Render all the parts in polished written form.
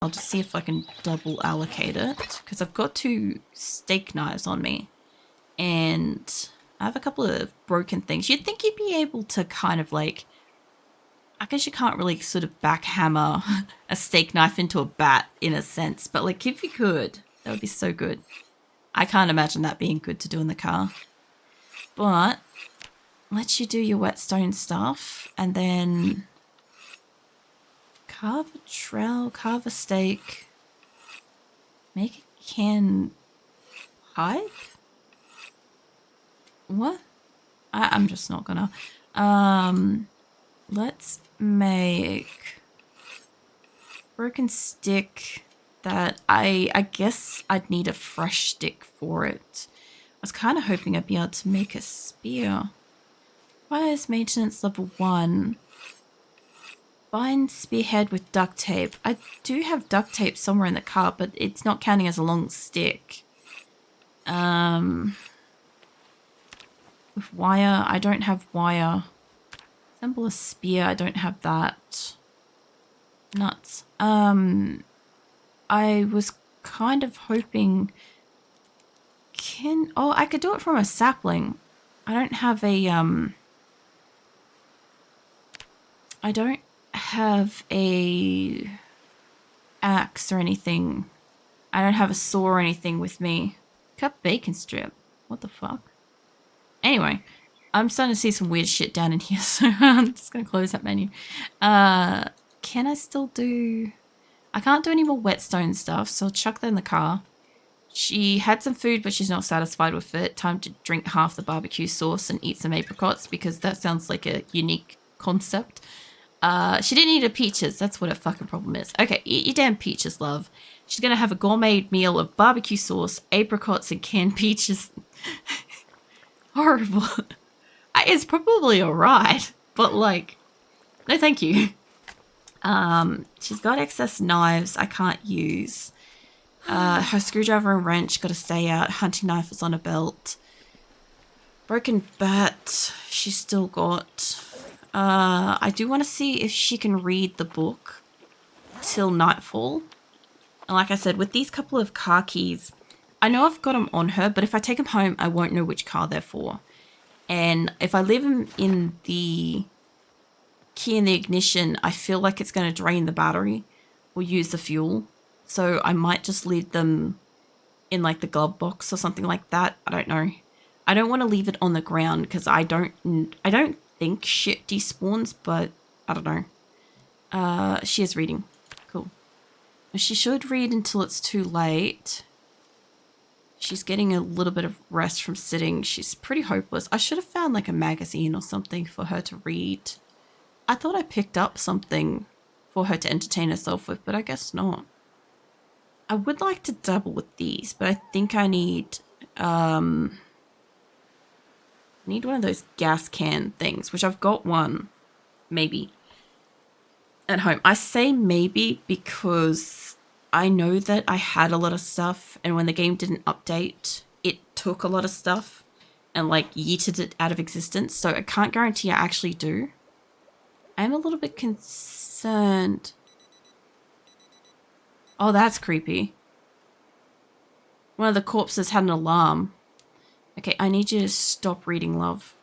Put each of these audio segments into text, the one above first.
I'll just see if I can double allocate it, because I've got 2 steak knives on me, and I have a couple of broken things. You'd think you'd be able to kind of like, I guess you can't really sort of backhammer a steak knife into a bat in a sense, but like if you could, that would be so good. I can't imagine that being good to do in the car. But let you do your whetstone stuff, and then carve a trowel, carve a steak, make a can pipe? What? I'm just not gonna. Let's make broken stick that I guess I'd need a fresh stick for it. I was kind of hoping I'd be able to make a spear. Why is maintenance level 1? Bind spearhead with duct tape. I do have duct tape somewhere in the car, but it's not counting as a long stick. With wire, I don't have wire. Assemble a spear, I don't have that. Nuts. I was kind of hoping... Oh, I could do it from a sapling. I don't have a, I don't have a axe or anything. I don't have a saw or anything with me. Cut bacon strip. What the fuck? Anyway, I'm starting to see some weird shit down in here, so I'm just going to close that menu. Can I still do... I can't do any more whetstone stuff, so I'll chuck that in the car. She had some food, but she's not satisfied with it. Time to drink half the barbecue sauce and eat some apricots, because that sounds like a unique concept. She didn't eat her peaches. That's what her fucking problem is. Okay, eat your damn peaches, love. She's going to have a gourmet meal of barbecue sauce, apricots, and canned peaches. Horrible. It's probably alright, but like, no thank you. She's got excess knives I can't use. Her screwdriver and wrench got to stay out. Hunting knife is on a belt. Broken bat she's still got. I do want to see if she can read the book till nightfall. And like I said, with these couple of car keys, I know I've got them on her, but if I take them home, I won't know which car they're for. And if I leave them in the key in the ignition, I feel like it's going to drain the battery or use the fuel. So I might just leave them in like the glove box or something like that. I don't know. I don't want to leave it on the ground because I don't think shit despawns, but I don't know. She is reading. Cool. She should read until it's too late. She's getting a little bit of rest from sitting. She's pretty hopeless. I should have found like a magazine or something for her to read. I thought I picked up something for her to entertain herself with, but I guess not. I would like to dabble with these, but I think I need one of those gas can things, which I've got one, maybe, at home. I say maybe because I know that I had a lot of stuff, and when the game didn't update, it took a lot of stuff and like yeeted it out of existence, so I can't guarantee I actually do. I'm a little bit concerned. Oh, that's creepy. One of the corpses had an alarm. Okay, I need you to stop reading, love.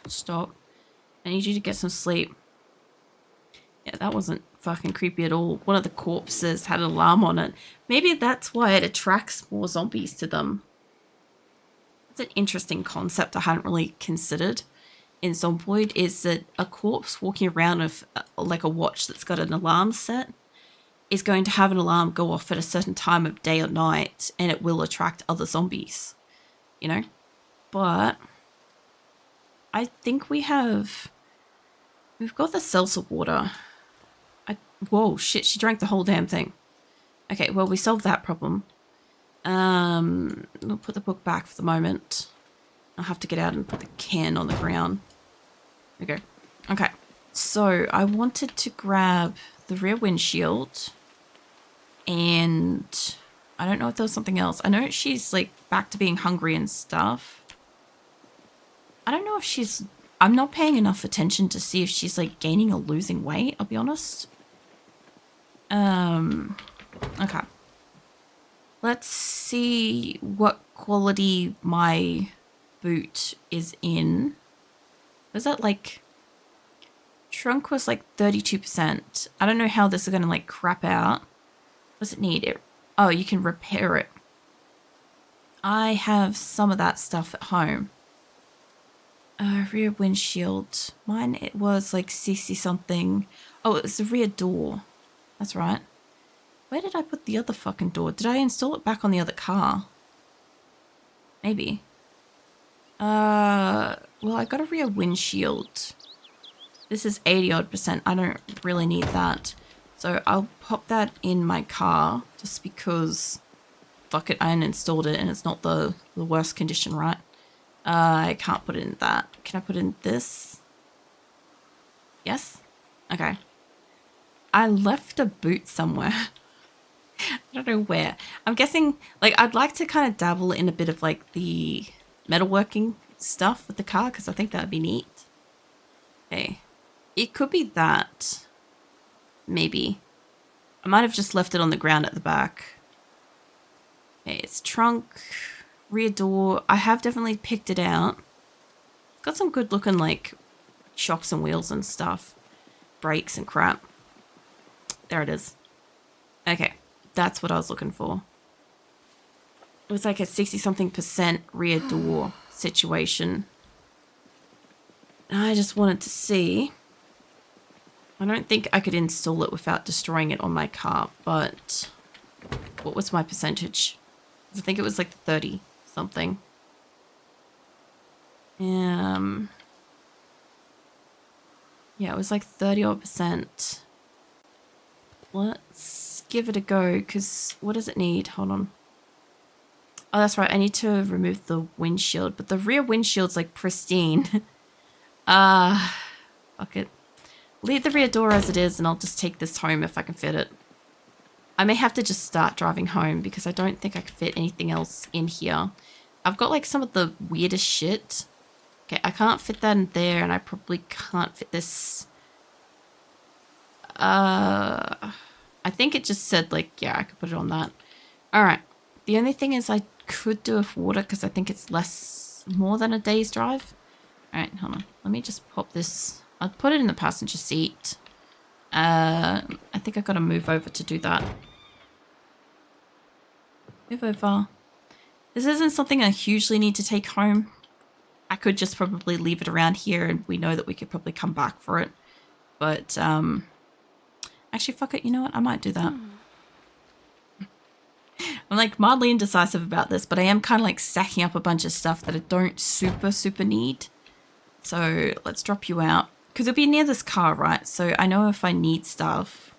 Stop. I need you to get some sleep. Yeah, that wasn't fucking creepy at all. One of the corpses had an alarm on it. Maybe that's why it attracts more zombies to them. It's an interesting concept I hadn't really considered in Zomboid, is that a corpse walking around with like a watch that's got an alarm set is going to have an alarm go off at a certain time of day or night, and it will attract other zombies, you know? But I think we've got the seltzer water. Whoa, shit, she drank the whole damn thing. Okay, well, we solved that problem. We'll put the book back for the moment. I'll have to get out and put the can on the ground. There we go. Okay, so I wanted to grab the rear windshield, and I don't know if there was something else. I know she's like back to being hungry and stuff. I don't know if she's... I'm not paying enough attention to see if she's like gaining or losing weight, I'll be honest. Okay. Let's see what quality my boot is in. Was that like... Trunk was like 32%. I don't know how this is going to like crap out. What does it need? Oh, you can repair it. I have some of that stuff at home. Rear windshield. Mine, it was like 60 something. Oh, it was the rear door. That's right. Where did I put the other fucking door? Did I install it back on the other car? Maybe. Well, I got a rear windshield. This is 80 odd percent. I don't really need that. So I'll pop that in my car just because, fuck it, I uninstalled it and it's not the worst condition, right? I can't put it in that. Can I put in this? Yes? Okay. I left a boot somewhere. I don't know where. I'm guessing, like, I'd like to kind of dabble in a bit of, like, the metalworking stuff with the car because I think that would be neat. Okay. It could be that. Maybe. I might have just left it on the ground at the back. Okay, it's trunk, rear door. I have definitely picked it out. Got some good looking, like, shocks and wheels and stuff. Brakes and crap. There it is. Okay. That's what I was looking for. It was like a 60-something% rear door situation. I just wanted to see. I don't think I could install it without destroying it on my car, but what was my percentage? I think it was like 30 something. Yeah, it was like 30 odd percent. Let's give it a go, because what does it need? Hold on. Oh, that's right. I need to remove the windshield, but the rear windshield's like pristine. Fuck it. Leave the rear door as it is, and I'll just take this home if I can fit it. I may have to just start driving home because I don't think I can fit anything else in here. I've got like some of the weirdest shit. Okay, I can't fit that in there, and I probably can't fit this. I think it just said like, yeah, I could put it on that. All right. The only thing is I could do with water because I think it's more than a day's drive. All right, hold on. Let me just pop this. I'll put it in the passenger seat. I think I've got to move over to do that. Move over. This isn't something I hugely need to take home. I could just probably leave it around here and we know that we could probably come back for it. But, actually, fuck it. You know what? I might do that. I'm like mildly indecisive about this, but I am kind of like stacking up a bunch of stuff that I don't super need. So let's drop you out. Because it'll be near this car, right? So I know if I need stuff,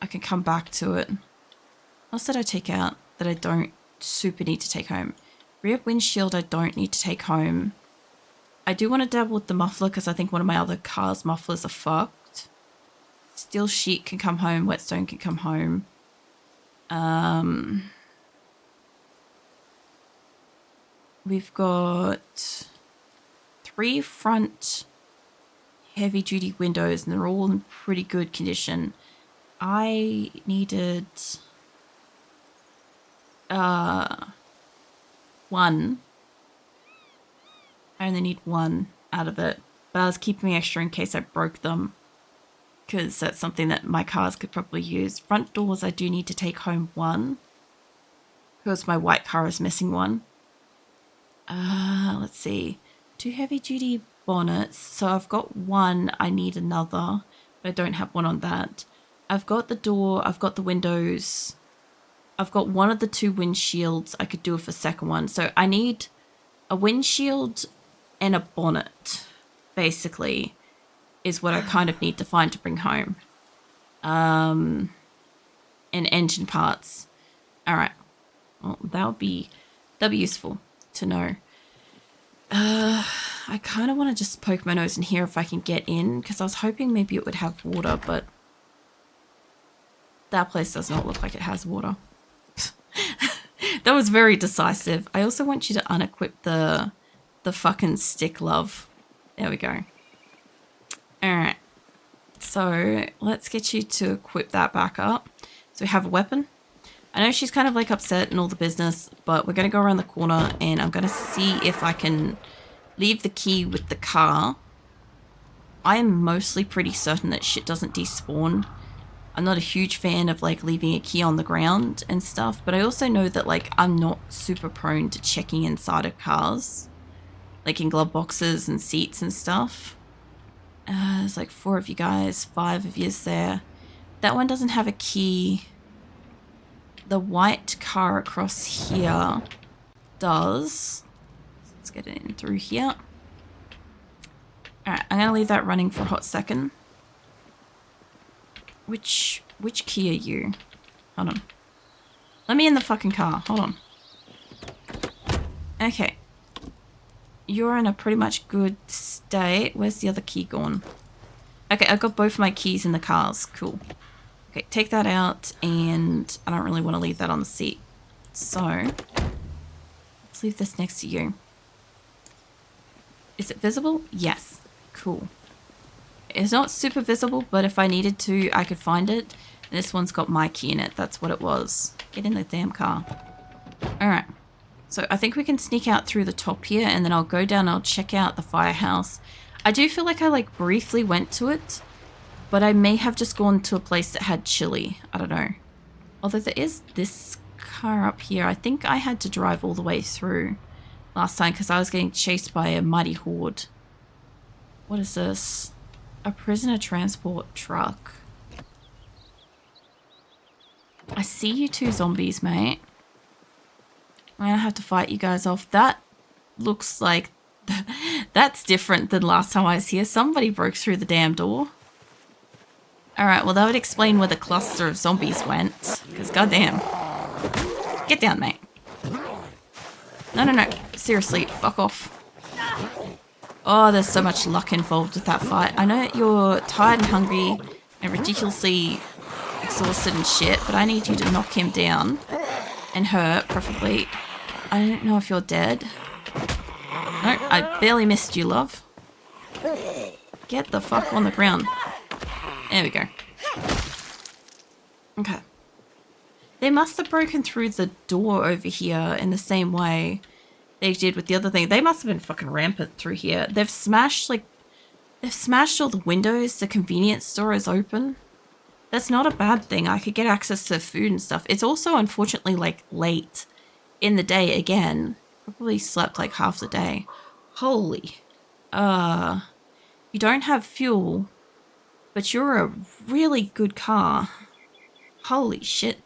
I can come back to it. What else did I take out that I don't super need to take home? Rear windshield I don't need to take home. I do want to dabble with the muffler because I think one of my other car's mufflers are fucked. Steel sheet can come home. Whetstone can come home. We've got 3 front heavy-duty windows, and they're all in pretty good condition. I needed 1. I only need 1 out of it, but I was keeping extra in case I broke them, because that's something that my cars could probably use. Front doors I do need to take home 1, because my white car is missing 1. Let's see. 2 heavy-duty bonnets. So I've got 1. I need another, but I don't have 1 on that. I've got the door. I've got the windows. I've got 1 of the 2 windshields. I could do with a second one. So I need a windshield and a bonnet, basically, is what I kind of need to find to bring home. And engine parts. All right. Well, that'll be useful to know. I kind of want to just poke my nose in here if I can get in, because I was hoping maybe it would have water, but that place does not look like it has water. That was very decisive. I also want you to unequip the fucking stick, love. There we go. All right. So let's get you to equip that back up. So we have a weapon. I know she's kind of like upset and all the business, but we're going to go around the corner and I'm going to see if I can leave the key with the car. I am mostly pretty certain that shit doesn't despawn. I'm not a huge fan of like leaving a key on the ground and stuff, but I also know that like I'm not super prone to checking inside of cars, like in glove boxes and seats and stuff. There's like 4 of you guys, 5 of yous there. That one doesn't have a key. The white car across here does. Let's get it in through here. Alright, I'm going to leave that running for a hot second. Which key are you? Hold on. Let me in the fucking car. Hold on. Okay. You're in a pretty much good state. Where's the other key gone? Okay, I've got both my keys in the cars. Cool. Okay, take that out, and I don't really want to leave that on the seat. So, let's leave this next to you. Is it visible? Yes. Cool. It's not super visible, but if I needed to, I could find it. And this one's got my key in it. That's what it was. Get in the damn car. Alright. So I think we can sneak out through the top here, and then I'll go down and I'll check out the firehouse. I do feel like I like briefly went to it, but I may have just gone to a place that had chili. I don't know. Although there is this car up here. I think I had to drive all the way through last time because I was getting chased by a mighty horde. What is this? A prisoner transport truck. I see you 2 zombies, mate. I'm gonna have to fight you guys off. That looks like... that's different than last time I was here. Somebody broke through the damn door. Alright, well that would explain where the cluster of zombies went. Because goddamn. Get down, mate. No. Seriously, fuck off. Oh, there's so much luck involved with that fight. I know you're tired and hungry and ridiculously exhausted and shit, but I need you to knock him down. And her, preferably. I don't know if you're dead. No, I barely missed you, love. Get the fuck on the ground. There we go. Okay. They must have broken through the door over here in the same way they did with the other thing. They must have been fucking rampant through here. They've smashed all the windows. The convenience store is open. That's not a bad thing. I could get access to food and stuff. It's also unfortunately like late in the day again. Probably slept like half the day. Holy. You don't have fuel, but you're a really good car. Holy shit.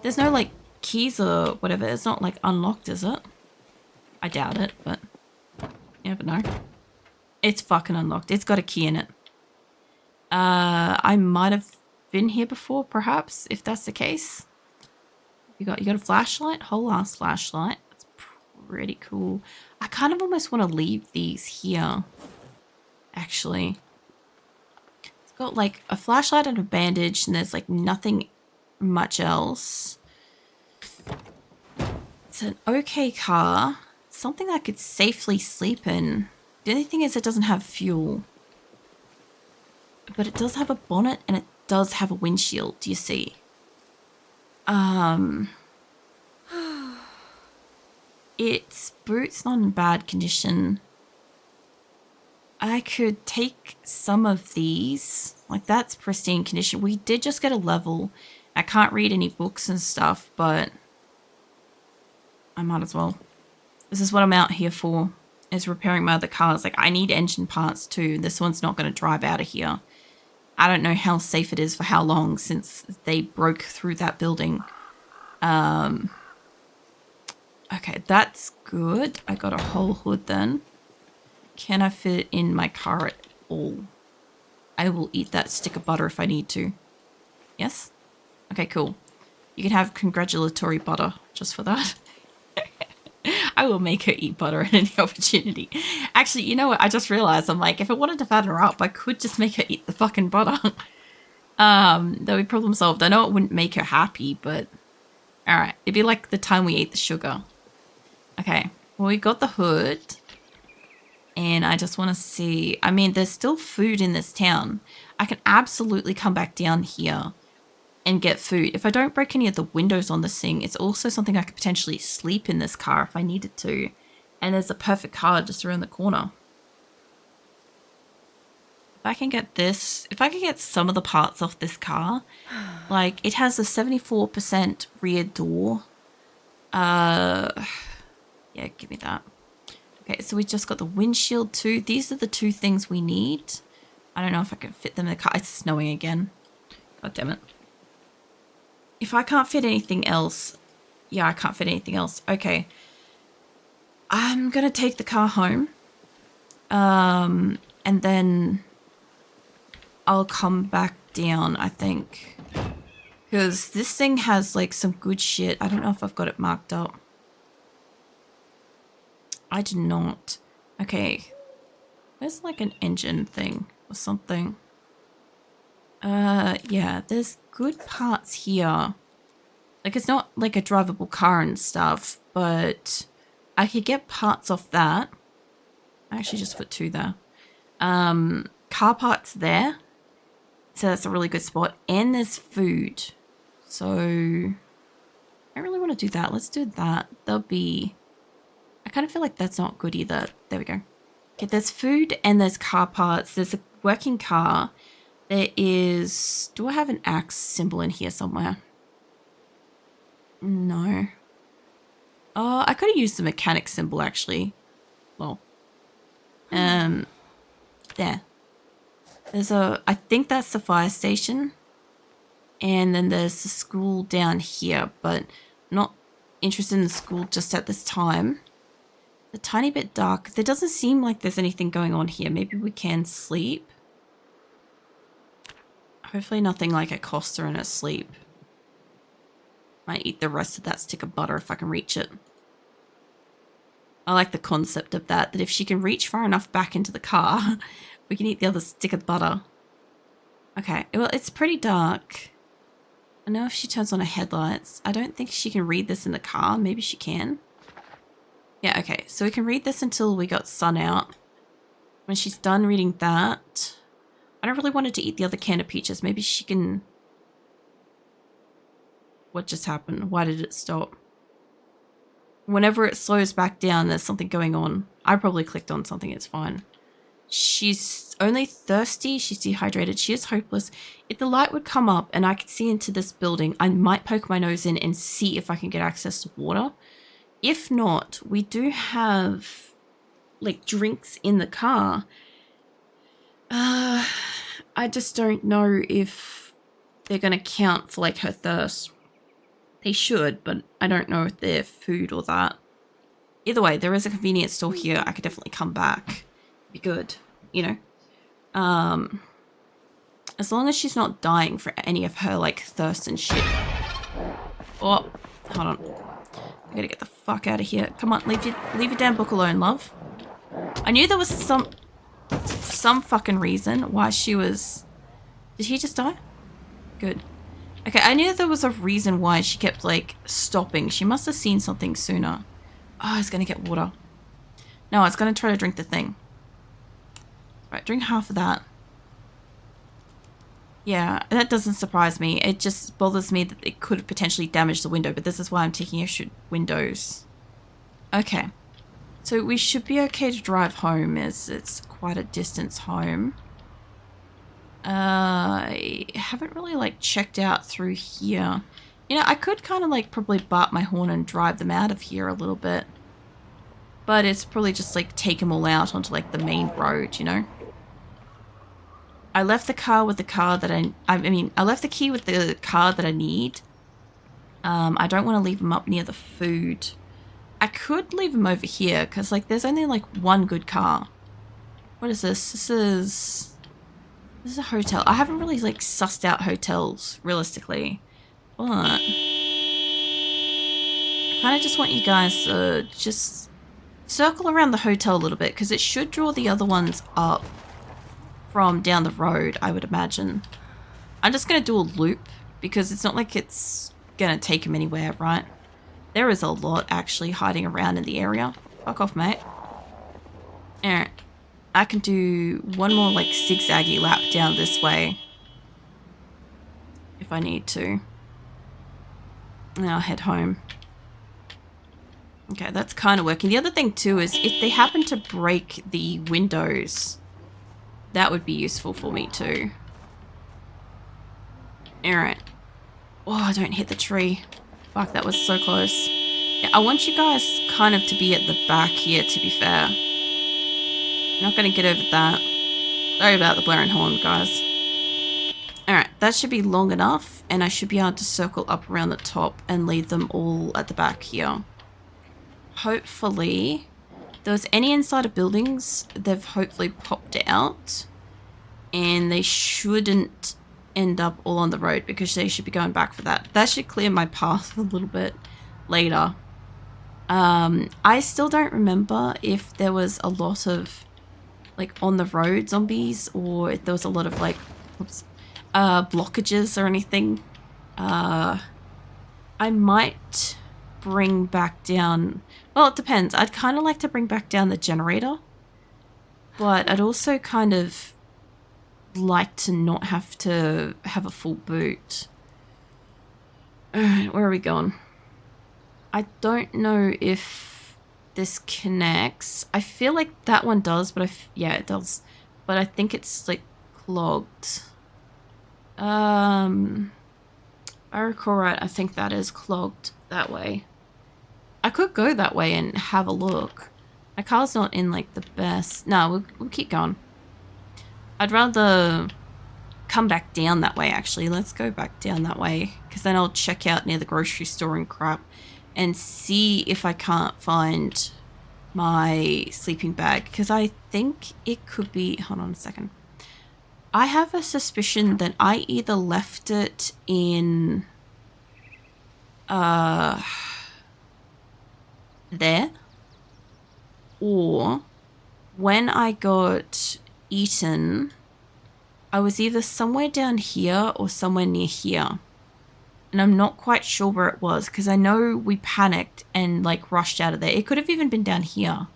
There's no like keys or whatever. It's not like unlocked, is it? I doubt it, but you never know. It's fucking unlocked. It's got a key in it. I might have been here before, perhaps, if that's the case. You got a flashlight? Whole ass flashlight. That's pretty cool. I kind of almost want to leave these here. Actually. It's got like a flashlight and a bandage, and there's like nothing much else. It's an okay car. Something I could safely sleep in. The only thing is it doesn't have fuel. But it does have a bonnet and it does have a windshield, do you see? Its boot's not in bad condition. I could take some of these. Like, that's pristine condition. We did just get a level. I can't read any books and stuff, but I might as well. This is what I'm out here for, is repairing my other cars. Like, I need engine parts too. This one's not going to drive out of here. I don't know how safe it is for how long since they broke through that building. Okay, that's good. I got a whole hood then. Can I fit it in my car at all? I will eat that stick of butter if I need to. Yes? Okay, cool. You can have congratulatory butter just for that. I will make her eat butter at any opportunity. Actually, you know what? I just realized, I'm like, if I wanted to fatten her up, I could just make her eat the fucking butter. That would be problem solved. I know it wouldn't make her happy, but alright. It'd be like the time we ate the sugar. Okay. Well, we got the hood. And I just want to see... I mean, there's still food in this town. I can absolutely come back down here and get food. If I don't break any of the windows on this thing, it's also something I could potentially sleep in this car if I needed to. And there's a perfect car just around the corner. If I can get this, if I can get some of the parts off this car, like it has a 74% rear door. Yeah, give me that. Okay, so we just got the windshield too. These are the two things we need. I don't know if I can fit them in the car. It's snowing again. God damn it. If I can't fit anything else, yeah, I can't fit anything else. Okay. I'm going to take the car home. And then I'll come back down, I think. Because this thing has like some good shit. I don't know if I've got it marked up. I do not. Okay. There's like an engine thing or something. Yeah, there's good parts here. Like, it's not like a drivable car and stuff, but I could get parts off that. I actually just put 2 there. Car parts there. So that's a really good spot. And there's food. So I really want to do that. Let's do that. There'll be... I kind of feel like that's not good either. There we go. Okay, there's food and there's car parts. There's a working car. There is... Do I have an axe symbol in here somewhere? No. Oh, I could have used the mechanic symbol actually. Well. There. There's a... I think that's the fire station. And then there's the school down here, but not interested in the school just at this time. A tiny bit dark. There doesn't seem like there's anything going on here. Maybe we can sleep. Hopefully nothing like a Costa and a sleep. Might eat the rest of that stick of butter if I can reach it. I like the concept of that if she can reach far enough back into the car, we can eat the other stick of butter. Okay, well, it's pretty dark. I know if she turns on her headlights. I don't think she can read this in the car. Maybe she can. Yeah, okay. So we can read this until we got sun out. When she's done reading that... I don't really want her to eat the other can of peaches. Maybe she can... What just happened? Why did it stop? Whenever it slows back down, there's something going on. I probably clicked on something. It's fine. She's only thirsty. She's dehydrated. She is hopeless. If the light would come up and I could see into this building, I might poke my nose in and see if I can get access to water. If not, we do have like drinks in the car. I just don't know if they're going to count for like her thirst. They should, but I don't know if they're food or that. Either way, there is a convenience store here. I could definitely come back. Be good, you know. As long as she's not dying for any of her like thirst and shit. Oh, hold on. I gotta get the fuck out of here. Come on, leave your damn book alone, love. I knew there was some fucking reason why she was... Did he just die? Good. Okay, I knew there was a reason why she kept like stopping. She must have seen something sooner. Oh, I was gonna get water. No, I was gonna try to drink the thing. Right, drink half of that. Yeah, that doesn't surprise me. It just bothers me that it could potentially damage the window, but this is why I'm taking extra windows. Okay. So we should be okay to drive home, as it's quite a distance home. I haven't really like checked out through here. You know, I could kind of like probably bark my horn and drive them out of here a little bit. But it's probably just like take them all out onto like the main road, you know? I left the car with the car that I left the key with the car that I need. I don't want to leave them up near the food. I could leave them over here because like there's only like one good car. What is this? This is a hotel. I haven't really like sussed out hotels realistically, but I kind of just want you guys to just circle around the hotel a little bit because it should draw the other ones up from down the road, I would imagine. I'm just going to do a loop because it's not like it's going to take him anywhere, right? There is a lot actually hiding around in the area. Fuck off, mate. Alright. I can do one more like zigzaggy lap down this way. if I need to. And I'll head home. Okay, that's kind of working. The other thing too is if they happen to break the windows, that would be useful for me too. Alright. Oh, don't hit the tree. Fuck, that was so close. Yeah, I want you guys kind of to be at the back here, to be fair. Not gonna get over that. Sorry about the blaring horn, guys. Alright, that should be long enough, and I should be able to circle up around the top and leave them all at the back here. Hopefully, if there was any inside of buildings, they've hopefully popped out, and they shouldn't end up all on the road because they should be going back for that. That should clear my path a little bit later. I still don't remember if there was a lot of like on the road zombies or if there was a lot of like blockages or anything. I might bring back down, well, it depends. I'd kind of like to bring back down the generator, but I'd also kind of like to not have to have a full boot. Alright, where are we going? I don't know if this connects. I feel like that one does, but yeah, it does. But I think it's like clogged. I recall right, I think that is clogged that way. I could go that way and have a look. My car's not in like the best. No, we'll keep going. I'd rather come back down that way, actually. Let's go back down that way, because then I'll check out near the grocery store and crap and see if I can't find my sleeping bag, because I think it could be... Hold on a second. I have a suspicion that I either left it in... there, or when I got eaten, I was either somewhere down here or somewhere near here, and I'm not quite sure where it was because I know we panicked and like rushed out of there. It could have even been down here,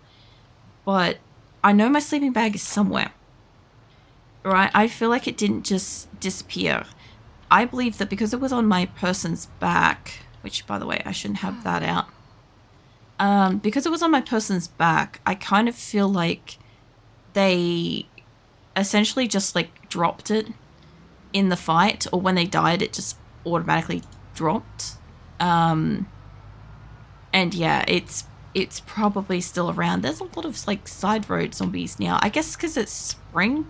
but I know my sleeping bag is somewhere, right? I feel like it didn't just disappear. I believe that because it was on my person's back, which by the way I shouldn't have that out, because it was on my person's back, I kind of feel like they essentially just like dropped it in the fight, or when they died it just automatically dropped. And yeah, it's probably still around. There's a lot of like side road zombies now, I guess because it's spring-ish.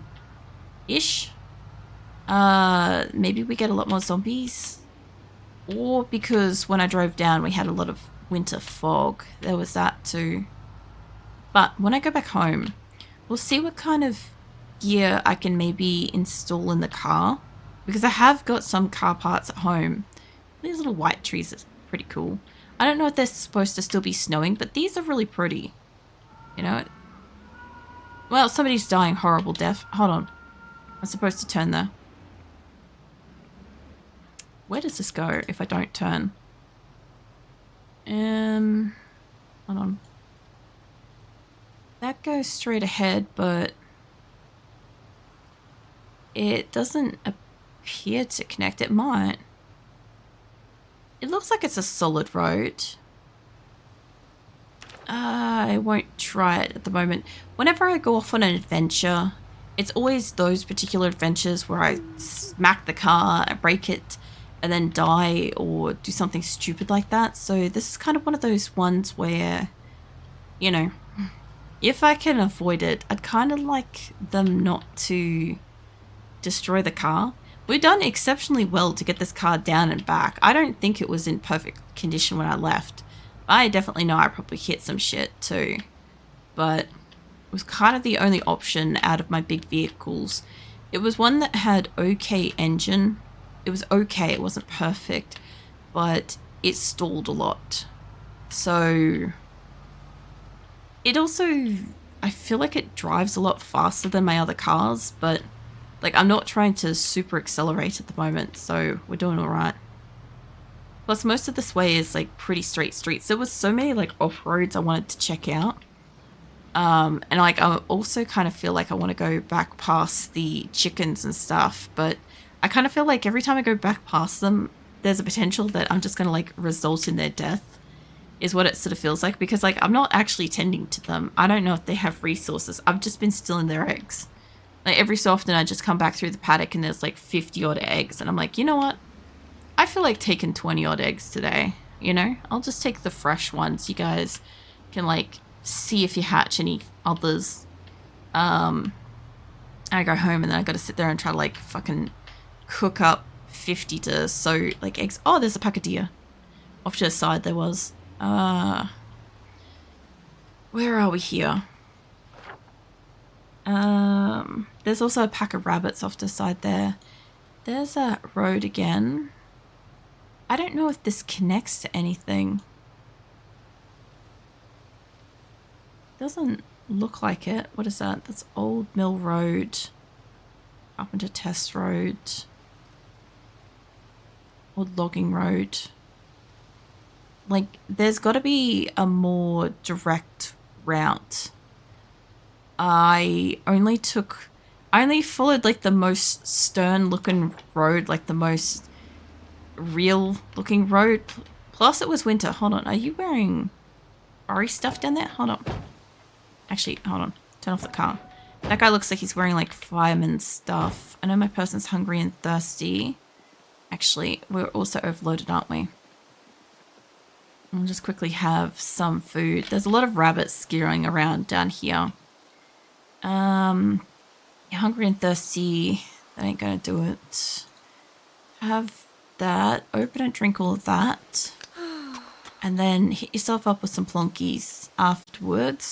Maybe we get a lot more zombies, or because when I drove down we had a lot of winter fog. There was that too. But when I go back home, we'll see what kind of gear I can maybe install in the car, because I have got some car parts at home. These little white trees are pretty cool. I don't know if they're supposed to still be snowing, but these are really pretty. You know? Well, somebody's dying horrible death. Hold on. I'm supposed to turn there. Where does this go if I don't turn? Hold on. That goes straight ahead, but it doesn't appear to connect. It might. It looks like it's a solid road. I won't try it at the moment. Whenever I go off on an adventure, it's always those particular adventures where I smack the car, I break it, and then die or do something stupid like that. So this is kind of one of those ones where, you know, if I can avoid it, I'd kind of like them not to destroy the car. We've done exceptionally well to get this car down and back. I don't think it was in perfect condition when I left. I definitely know I probably hit some shit too, but it was kind of the only option out of my big vehicles. It was one that had okay engine. It was okay, it wasn't perfect, but it stalled a lot. So it also, I feel like it drives a lot faster than my other cars, but like I'm not trying to super accelerate at the moment, so we're doing all right. Plus most of this way is like pretty straight streets. There was so many like off-roads I wanted to check out. And like I also kind of feel like I want to go back past the chickens and stuff, but I kind of feel like every time I go back past them, there's a potential that I'm just going to like result in their death, is what it sort of feels like, because like I'm not actually tending to them. I don't know if they have resources. I've just been stealing their eggs. Like every so often I just come back through the paddock and there's like 50 odd eggs and I'm like, you know what? I feel like taking 20 odd eggs today, you know? I'll just take the fresh ones. You guys can like see if you hatch any others. I go home and then I gotta sit there and try to like fucking cook up 50 to sow like eggs. Oh, there's a pack of deer. Off to the side there was. Where are we here? There's also a pack of rabbits off to the side there. There's a road again. I don't know if this connects to anything. Doesn't look like it. What is that? That's Old Mill Road. Up into Test Road. Old Logging Road. Like, there's got to be a more direct route. I only followed like the most stern looking road, like the most real looking road. Plus it was winter. Hold on, are you wearing furry stuff down there? Hold on. Actually, hold on. Turn off the car. That guy looks like he's wearing like fireman stuff. I know my person's hungry and thirsty. Actually, we're also overloaded, aren't we? I'll just quickly have some food. There's a lot of rabbits skittering around down here. You're hungry and thirsty. That ain't gonna do it. Have that. Open and drink all of that. And then hit yourself up with some plonkies afterwards.